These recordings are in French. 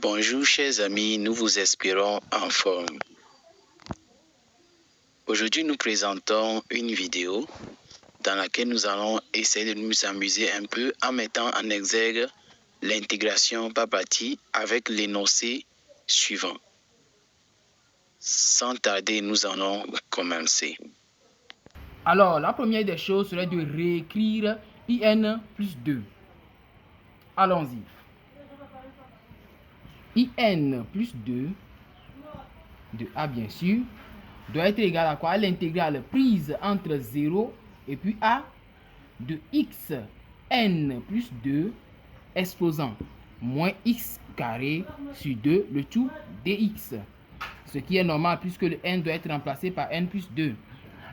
Bonjour chers amis, nous vous espérons en forme. Aujourd'hui, nous présentons une vidéo dans laquelle nous allons essayer de nous amuser un peu en mettant en exergue l'intégration par partie avec l'énoncé suivant. Sans tarder, nous allons commencer. Alors, la première des choses serait de réécrire IN plus 2. Allons-y. IN plus 2 de A, bien sûr, doit être égal à quoi? À l'intégrale prise entre 0 et puis A de x n plus 2 exposant moins x carré sur 2 le tout dx. Ce qui est normal puisque le n doit être remplacé par n plus 2.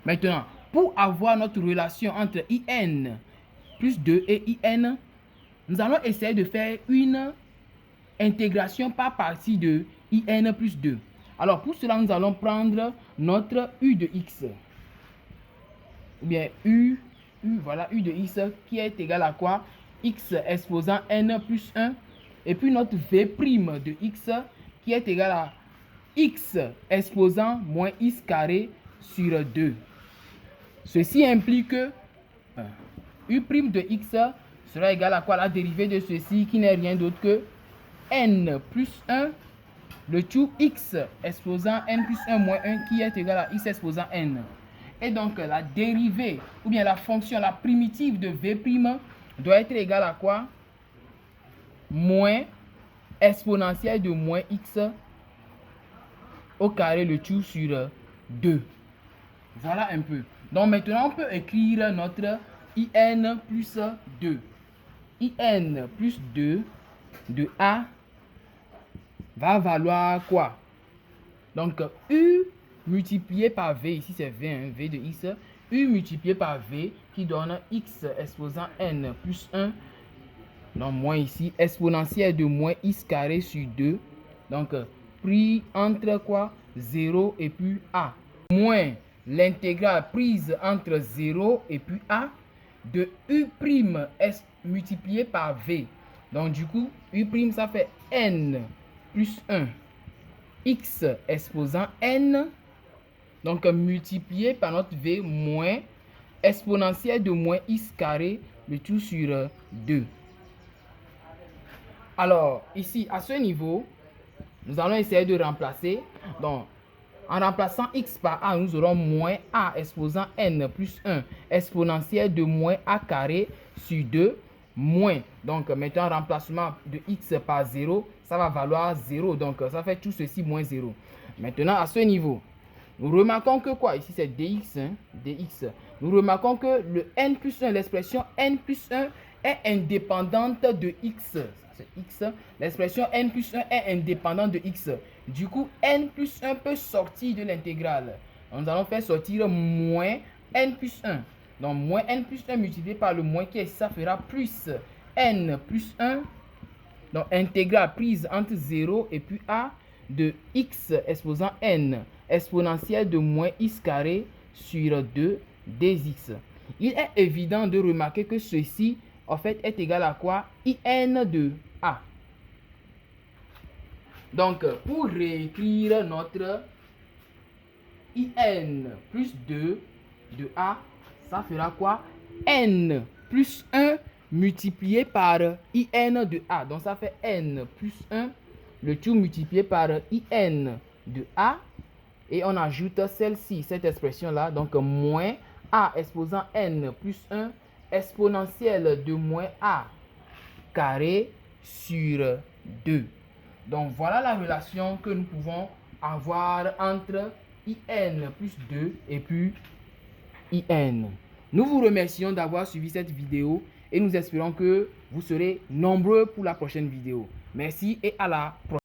Maintenant, pour avoir notre relation entre IN plus 2 et IN, nous allons essayer de faire une intégration par partie de IN plus 2. Alors, pour cela, nous allons prendre notre U de X. Ou bien voilà, U de X qui est égal à quoi? X exposant N plus 1. Et puis notre V' de X qui est égal à X exposant moins X carré sur 2. Ceci implique que U' de X sera égal à quoi? La dérivée de ceci qui n'est rien d'autre que N plus 1 le tout X exposant N plus 1 moins 1 qui est égal à X exposant N. Et donc la dérivée ou bien la fonction, la primitive de V' doit être égale à quoi? Moins exponentielle de moins X au carré le tout sur 2. Voilà un peu. Donc maintenant on peut écrire notre IN plus 2. IN plus 2 de A va valoir quoi? Donc U multiplié par V, ici c'est V, hein, V de X, U multiplié par V qui donne X exposant N plus 1, donc moins ici, exponentielle de moins X carré sur 2, donc pris entre quoi? 0 et puis A, moins l'intégrale prise entre 0 et puis A de U' multiplié par V. Donc du coup, U' ça fait N plus 1 X exposant N, donc multiplié par notre V moins exponentielle de moins X carré, le tout sur 2. Alors, ici, à ce niveau, nous allons essayer de remplacer. Donc, en remplaçant X par A, nous aurons moins A exposant N plus 1 exponentielle de moins A carré sur 2 moins. Donc, maintenant, remplacement de X par 0, ça va valoir 0. Donc, ça fait tout ceci moins 0. Maintenant, à ce niveau, nous remarquons que quoi? Ici, c'est dx. Hein, dx. Nous remarquons que le n plus 1, l'expression n plus 1 est indépendante de x. C'est x. L'expression n plus 1 est indépendante de x. Du coup, n plus 1 peut sortir de l'intégrale. Nous allons faire sortir moins n plus 1. Donc, moins n plus 1 multiplié par le moins qui est ici, ça fera plus n plus 1. Donc, intégrale prise entre 0 et puis a de x exposant n exponentielle de moins x carré sur 2 dx. Il est évident de remarquer que ceci, en fait, est égal à quoi? IN de A. Donc, pour réécrire notre IN plus 2 de A, ça fera quoi? N plus 1 multiplié par IN de A. Donc, ça fait N plus 1, le tout multiplié par IN de A. Et on ajoute celle-ci, cette expression-là. Donc, moins A exposant N plus 1 exponentielle de moins A carré sur 2. Donc, voilà la relation que nous pouvons avoir entre IN plus 2 et puis IN. Nous vous remercions d'avoir suivi cette vidéo et nous espérons que vous serez nombreux pour la prochaine vidéo. Merci et à la prochaine.